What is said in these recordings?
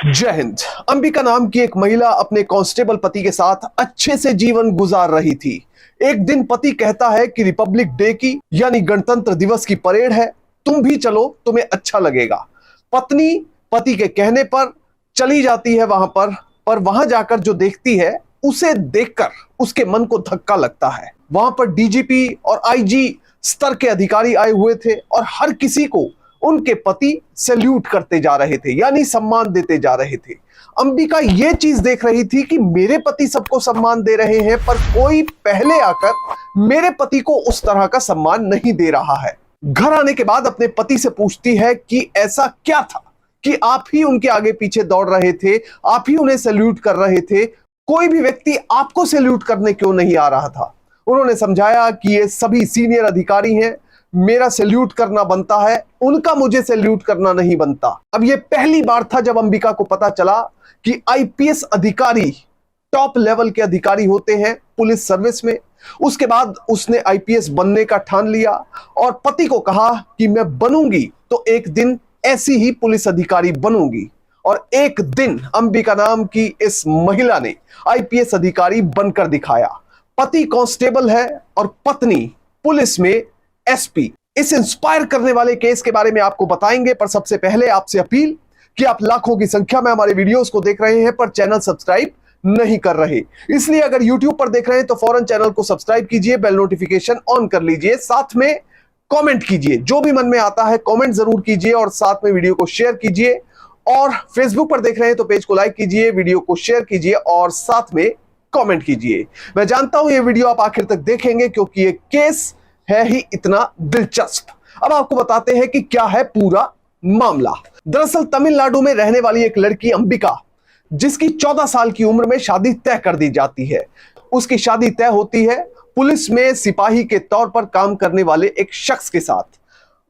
जय हिंद। अंबिका नाम की एक महिला अपने कांस्टेबल पति के साथ अच्छे से जीवन गुजार रही थी। एक दिन पति कहता है कि रिपब्लिक डे की यानी गणतंत्र दिवस की परेड है, तुम भी चलो, तुम्हें अच्छा लगेगा। पत्नी पति के कहने पर चली जाती है वहां पर वहां जाकर जो देखती है उसे देखकर उसके मन को धक्का लगता है। वहां पर डीजीपी और आईजी स्तर के अधिकारी आए हुए थे और हर किसी को उनके पति सैल्यूट करते जा रहे थे, यानी सम्मान देते जा रहे थे। अंबिका यह चीज देख रही थी कि मेरे पति सबको सम्मान दे रहे हैं, पर कोई पहले आकर मेरे पति को उस तरह का सम्मान नहीं दे रहा है। घर आने के बाद अपने पति से पूछती है कि ऐसा क्या था कि आप ही उनके आगे पीछे दौड़ रहे थे, आप ही उन्हें सैल्यूट कर रहे थे, कोई भी व्यक्ति आपको सैल्यूट करने क्यों नहीं आ रहा था। उन्होंने समझाया कि ये सभी सीनियर अधिकारी हैं, मेरा सैल्यूट करना बनता है, उनका मुझे सैल्यूट करना नहीं बनता। अब यह पहली बार था जब अंबिका को पता चला कि आईपीएस अधिकारी टॉप लेवल के अधिकारी होते हैं पुलिस सर्विस में। उसके बाद उसने आईपीएस बनने का ठान लिया और पति को कहा कि मैं बनूंगी तो एक दिन ऐसी ही पुलिस अधिकारी बनूंगी। और एक दिन अंबिका नाम की इस महिला ने आईपीएस अधिकारी बनकर दिखाया। पति कांस्टेबल है और पत्नी पुलिस में एसपी। इस इंस्पायर करने वाले केस के बारे में आपको बताएंगे, पर सबसे पहले आपसे अपील कि आप लाखों की संख्या में हमारे वीडियोस को देख रहे हैं पर चैनल सब्सक्राइब नहीं कर रहे, इसलिए अगर यूट्यूब पर देख रहे हैं तो फौरन चैनल को सब्सक्राइब कीजिए, बेल नोटिफिकेशन ऑन कर लीजिए, साथ में कमेंट कीजिए, जो भी मन में आता है कमेंट जरूर कीजिए और साथ में वीडियो को शेयर कीजिए। और फेसबुक पर देख रहे हैं तो पेज को लाइक कीजिए, वीडियो को शेयर कीजिए और साथ में कमेंट कीजिए। मैं जानता हूं ये वीडियो आप आखिर तक देखेंगे क्योंकि ये केस है ही इतना दिलचस्प। अब आपको बताते हैं कि क्या है पूरा मामला। दरअसल तमिलनाडु में रहने वाली एक लड़की अंबिका, जिसकी 14 साल की उम्र में शादी तय कर दी जाती है। उसकी शादी तय होती है पुलिस में सिपाही के तौर पर काम करने वाले एक शख्स के साथ।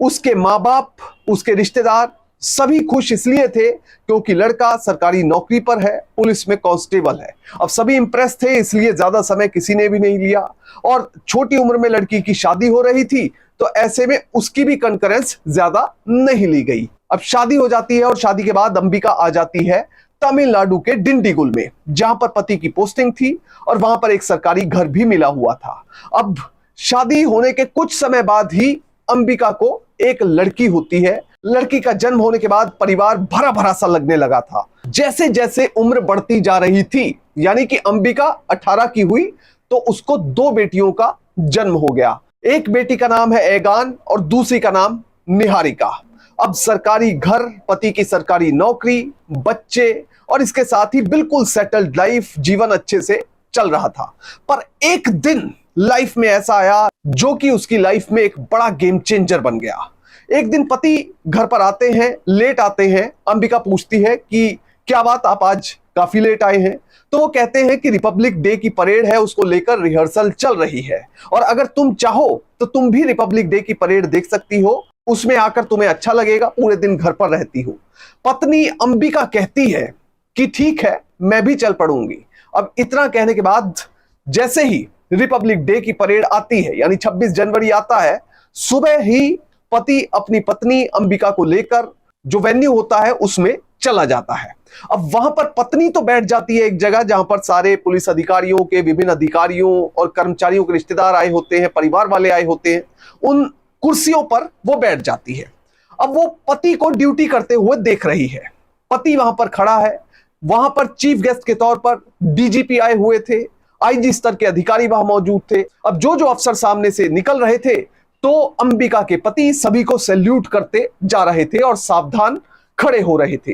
उसके माँ बाप, उसके रिश्तेदार सभी खुश इसलिए थे क्योंकि लड़का सरकारी नौकरी पर है, पुलिस में कांस्टेबल है। अब सभी इंप्रेस थे, इसलिए ज्यादा समय किसी ने भी नहीं लिया और छोटी उम्र में लड़की की शादी हो रही थी तो ऐसे में उसकी भी कंकरेंस ज्यादा नहीं ली गई। अब शादी हो जाती है और शादी के बाद अंबिका आ जाती है तमिलनाडु के डिंडीगुल में, जहां पर पति की पोस्टिंग थी और वहां पर एक सरकारी घर भी मिला हुआ था। अब शादी होने के कुछ समय बाद ही अंबिका को एक लड़की होती है। लड़की का जन्म होने के बाद परिवार भरा भरा सा लगने लगा था। जैसे जैसे उम्र बढ़ती जा रही थी, यानी कि अंबिका 18 की हुई तो उसको 2 बेटियों का जन्म हो गया। एक बेटी का नाम है एगान और दूसरी का नाम निहारिका। अब सरकारी घर, पति की सरकारी नौकरी, बच्चे और इसके साथ ही बिल्कुल सेटल्ड लाइफ, जीवन अच्छे से चल रहा था। पर एक दिन लाइफ में ऐसा आया जो कि उसकी लाइफ में एक बड़ा गेम चेंजर बन गया। एक दिन पति घर पर आते हैं, लेट आते हैं। अंबिका पूछती है कि क्या बात, आप आज काफी लेट आए हैं? तो वो कहते हैं कि रिपब्लिक डे की परेड है, उसको लेकर रिहर्सल चल रही है और अगर तुम चाहो तो तुम भी रिपब्लिक डे की परेड देख सकती हो, उसमें आकर तुम्हें अच्छा लगेगा, पूरे दिन घर पर रहती हो। पत्नी अंबिका कहती है कि ठीक है, मैं भी चल पड़ूंगी। अब इतना कहने के बाद जैसे ही रिपब्लिक डे की परेड आती है, यानी 26 जनवरी आता है, सुबह ही पति अपनी पत्नी अंबिका को लेकर जो वेन्यू होता है उसमें चला जाता है। अब वहां पर पत्नी तो बैठ जाती है एक जगह जहां पर सारे पुलिस अधिकारियों के, विभिन्न अधिकारियों और कर्मचारियों के रिश्तेदार आए होते हैं, परिवार वाले आए होते हैं, उन कुर्सियों पर वो बैठ जाती है। अब वो पति को ड्यूटी करते हुए देख रही है। पति वहां पर खड़ा है। वहां पर चीफ गेस्ट के तौर पर डीजीपी आए हुए थे, आईजी स्तर के अधिकारी वहां मौजूद थे। अब जो जो अफसर सामने से निकल रहे थे तो अंबिका के पति सभी को सैल्यूट करते जा रहे थे और सावधान खड़े हो रहे थे।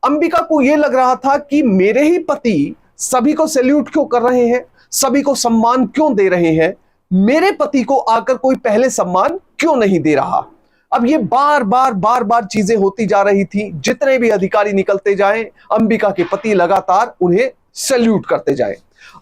अंबिका को यह लग रहा था कि मेरे ही पति सभी को सैल्यूट क्यों कर रहे हैं, सभी को सम्मान क्यों दे रहे हैं, मेरे पति को आकर कोई पहले सम्मान क्यों नहीं दे रहा। अब ये बार बार चीजें होती जा रही थी। जितने भी अधिकारी निकलते जाएं, अंबिका के पति लगातार उन्हें सैल्यूट करते जाएं।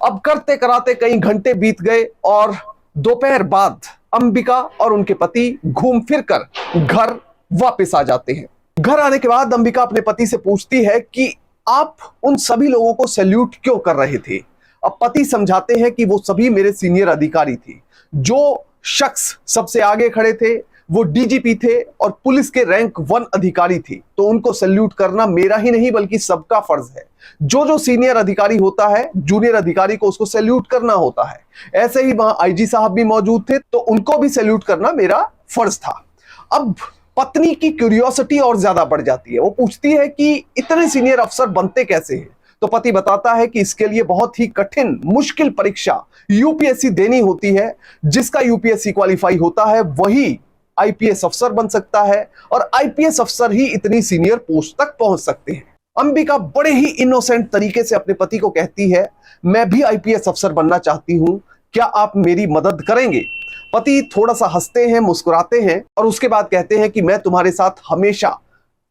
अब करते कराते कई घंटे बीत गए और दोपहर बाद अंबिका और उनके पति घूम फिर कर घर वापस आ जाते हैं। घर आने के बाद अंबिका अपने पति से पूछती है कि आप उन सभी लोगों को सैल्यूट क्यों कर रहे थे। अब पति समझाते हैं कि वो सभी मेरे सीनियर अधिकारी थे। जो शख्स सबसे आगे खड़े थे वो डीजीपी थे और पुलिस के रैंक 1 अधिकारी थे, तो उनको सैल्यूट करना मेरा ही नहीं बल्कि सबका फर्ज है। जो जो सीनियर अधिकारी होता है, जूनियर अधिकारी को उसको सैल्यूट करना होता है। ऐसे ही वहां आईजी साहब भी मौजूद थे, तो उनको भी सैल्यूट करना मेरा फर्ज था। अब पत्नी की क्यूरियोसिटी और ज्यादा बढ़ जाती है। वो पूछती है कि इतने सीनियर अफसर बनते कैसे हैं? तो पति बताता है कि इसके लिए बहुत ही कठिन मुश्किल परीक्षा यूपीएससी देनी होती है। जिसका यूपीएससी क्वालिफाई होता है वही आईपीएस अफसर बन सकता है, और आईपीएस अफसर ही इतनी सीनियर पोस्ट तक पहुंच सकते हैं। अंबिका बड़े ही इनोसेंट तरीके से अपने पति को कहती है, मैं भी आईपीएस अफसर बनना चाहती हूं, क्या आप मेरी मदद करेंगे? पति थोड़ा सा हंसते हैं, मुस्कुराते हैं और उसके बाद कहते हैं कि मैं तुम्हारे साथ हमेशा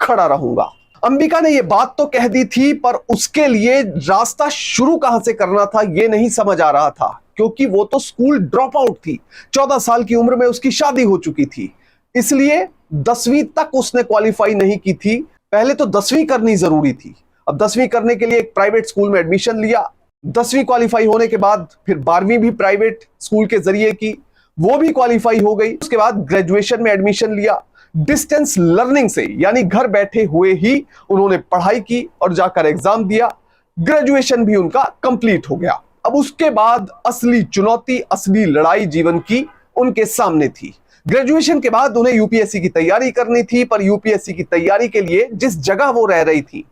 खड़ा रहूंगा। अंबिका ने यह बात तो कह दी थी, पर उसके लिए रास्ता शुरू कहां से करना था यह नहीं समझ आ रहा था, क्योंकि वो तो स्कूल ड्रॉप आउट थी। 14 साल की उम्र में उसकी शादी हो चुकी थी, इसलिए 10वीं तक उसने क्वालिफाई नहीं की थी। पहले तो 10वीं करनी जरूरी थी। अब 10वीं करने के लिए एक प्राइवेट स्कूल में एडमिशन लिया। 10वीं क्वालिफाई होने के बाद फिर 12वीं भी प्राइवेट स्कूल के जरिए की, वो भी क्वालिफाई हो गई। उसके बाद ग्रेजुएशन में एडमिशन लिया। डिस्टेंस लर्निंग से, यानी घर बैठे हुए ही उन्होंने पढ़ाई की और जाकर एग्जाम दिया। ग्रेजुएशन भी उनका कंप्लीट हो गया। अब उसके बाद असली चुनौती, असली लड़ाई जीवन की उनके सामने थी। ग्रेजुएशन के बाद उन्हें यूपीएससी की तैयारी करनी थी, पर यूपीएससी की तैयारी के लिए जिस जगह वो रह रही थी,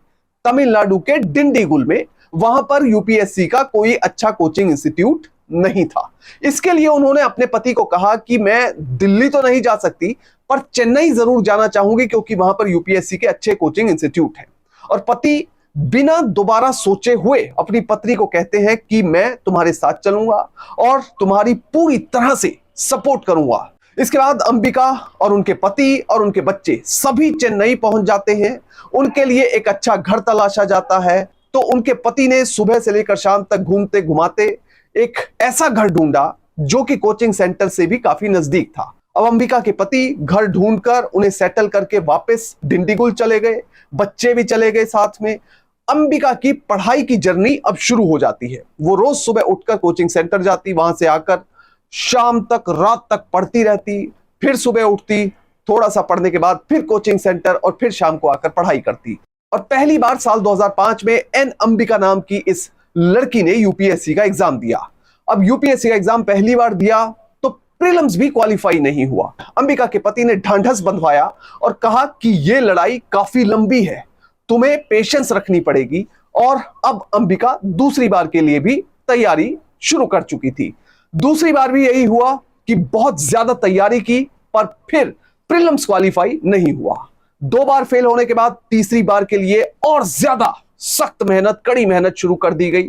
तमिलनाडु के डिंडीगुल में, वहां पर यूपीएससी का कोई अच्छा कोचिंग इंस्टीट्यूट नहीं था। इसके लिए उन्होंने अपने पति को कहा कि मैं दिल्ली तो नहीं जा सकती, पर चेन्नई जरूर जाना चाहूंगी, क्योंकि वहां पर यूपीएससी के अच्छे कोचिंग इंस्टीट्यूट हैं। और पति बिना दोबारा सोचे हुए अपनी पत्नी को कहते हैं कि मैं तुम्हारे साथ चलूंगा और तुम्हारी पूरी तरह से सपोर्ट करूंगा। इसके बाद अंबिका और उनके पति और उनके बच्चे सभी चेन्नई पहुंच जाते हैं। उनके लिए एक अच्छा घर तलाशा जाता है, तो उनके पति ने सुबह से लेकर शाम तक घूमते घुमाते एक ऐसा घर ढूंढा जो कि कोचिंग सेंटर से भी काफी नजदीक था। अब अंबिका के पति घर ढूंढकर उन्हें सेटल करके वापस डिंडीगुल चले गए, बच्चे भी चले गए साथ में। अंबिका की पढ़ाई की जर्नी अब शुरू हो जाती है। वो रोज सुबह उठकर कोचिंग सेंटर जाती, वहां से आकर शाम तक, रात तक पढ़ती रहती, फिर सुबह उठती, थोड़ा सा पढ़ने के बाद फिर कोचिंग सेंटर और फिर शाम को आकर पढ़ाई करती। और पहली बार साल 2005 में एन अंबिका नाम की इस लड़की ने यूपीएससी का एग्जाम दिया। अब यूपीएससी का एग्जाम पहली बार दिया तो प्रीलिम्स भी क्वालिफाई नहीं हुआ। अंबिका के पति ने ढांढस बंधवाया और कहा कि यह लड़ाई काफी लंबी है, तुम्हें पेशेंस रखनी पड़ेगी। और अब अंबिका दूसरी बार के लिए भी तैयारी शुरू कर चुकी थी। दूसरी बार भी यही हुआ कि बहुत ज्यादा तैयारी की, पर फिर प्रीलिम्स क्वालिफाई नहीं हुआ। 2 बार फेल होने के बाद तीसरी बार के लिए और ज्यादा सख्त मेहनत, कड़ी मेहनत शुरू कर दी गई।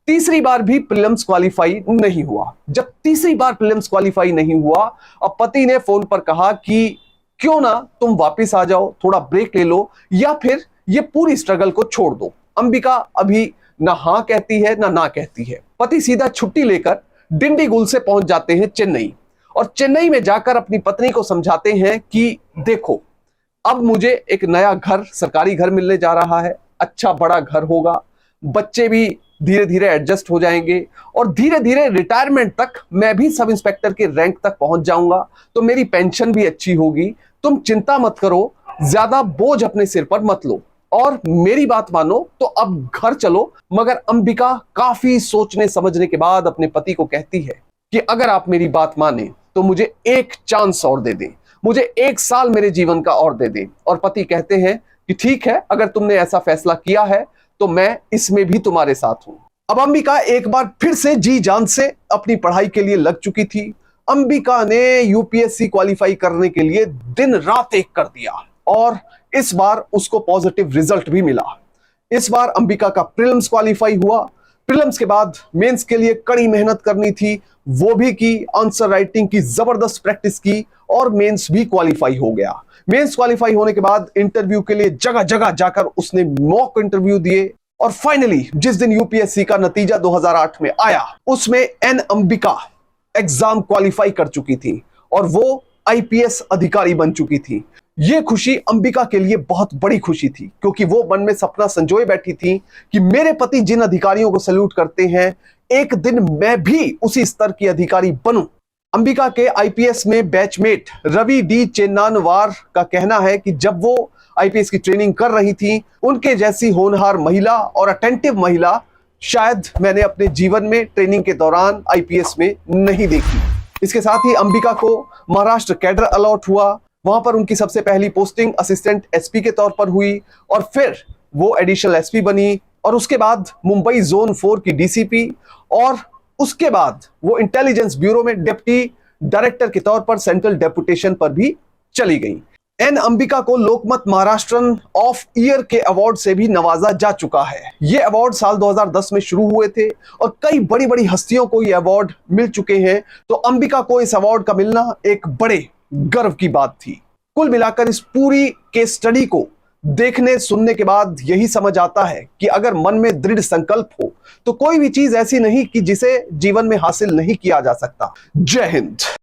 तीसरी बार भी प्रीलिम्स क्वालिफाई नहीं हुआ। जब तीसरी बार प्रीलिम्स क्वालिफाई नहीं हुआ, अब पति ने फोन पर कहा कि क्यों ना तुम वापस आ जाओ, थोड़ा ब्रेक ले लो, या फिर ये पूरी स्ट्रगल को छोड़ दो। अंबिका अभी ना हाँ कहती है ना कहती है। पति सीधा छुट्टी लेकर डिंडीगुल से पहुंच जाते हैं चेन्नई, और चेन्नई में जाकर अपनी पत्नी को समझाते हैं कि देखो, अब मुझे एक नया घर, सरकारी घर मिलने जा रहा है, अच्छा बड़ा घर होगा, बच्चे भी धीरे धीरे एडजस्ट हो जाएंगे, और धीरे धीरे रिटायरमेंट तक मैं भी सब इंस्पेक्टर के रैंक तक पहुंच जाऊंगा, तो मेरी पेंशन भी अच्छी होगी। तुम चिंता मत करो, ज्यादा बोझ अपने सिर पर मत लो, और मेरी बात मानो तो अब घर चलो। मगर अंबिका काफी सोचने समझने के बाद अपने पति को कहती है कि अगर आप मेरी बात माने तो मुझे एक चांस और दे दें, मुझे 1 साल मेरे जीवन का और दे दें। और पति कहते हैं कि ठीक है, अगर तुमने ऐसा फैसला किया है तो मैं इसमें भी तुम्हारे साथ हूं। अब अंबिका एक बार फिर से जी जान से अपनी पढ़ाई के लिए लग चुकी थी। अंबिका ने यूपीएससी क्वालिफाई करने के लिए दिन रात एक कर दिया, और इस बार उसको पॉजिटिव रिजल्ट भी मिला। इस बार अंबिका का प्रीलिम्स क्वालिफाई हुआ। प्रीलिम्स के बाद मेंस के लिए कड़ी मेहनत करनी थी, वो भी की। आंसर राइटिंग की जबरदस्त प्रैक्टिस की और मेंस भी क्वालिफाई हो गया। मेंस क्वालिफाई होने के बाद इंटरव्यू के लिए जगह जगह जाकर उसने मॉक इंटरव्यू दिए, और फाइनली जिस दिन यूपीएससी का नतीजा 2008 में आया, उसमें एन अंबिका एग्जाम क्वालिफाई कर चुकी थी और वो आईपीएस अधिकारी बन चुकी थी। यह खुशी अंबिका के लिए बहुत बड़ी खुशी थी, क्योंकि वो मन में सपना संजोए बैठी थी कि मेरे पति जिन अधिकारियों को सैल्यूट करते हैं, एक दिन मैं भी उसी स्तर की अधिकारी बनूं। अंबिका के आईपीएस में बैचमेट रवि डी चेन्नानवार का कहना है कि जब वो आईपीएस की ट्रेनिंग कर रही थी, उनके जैसी होनहार महिला और अटेंटिव महिला शायद मैंने अपने जीवन में ट्रेनिंग के दौरान आईपीएस में नहीं देखी। इसके साथ ही अंबिका को महाराष्ट्र कैडर अलॉट हुआ। वहां पर उनकी सबसे पहली पोस्टिंग असिस्टेंट एसपी के तौर पर हुई और फिर वो एडिशनल एसपी बनी और उसके बाद मुंबई जोन 4 की डीसीपी और उसके बाद वो इंटेलिजेंस ब्यूरो में डिप्टी डायरेक्टर के तौर पर सेंट्रल डेपुटेशन पर भी चली गई। एन अंबिका को लोकमत महाराष्ट्रन ऑफ ईयर के अवार्ड से भी नवाजा जा चुका है। ये अवार्ड साल 2010 में शुरू हुए थे और कई बड़ी बड़ी हस्तियों को ये अवार्ड मिल चुके हैं, तो अंबिका को इस अवार्ड का मिलना एक बड़े गर्व की बात थी। कुल मिलाकर इस पूरी केस स्टडी को देखने सुनने के बाद यही समझ आता है कि अगर मन में दृढ़ संकल्प हो तो कोई भी चीज ऐसी नहीं कि जिसे जीवन में हासिल नहीं किया जा सकता। जय हिंद।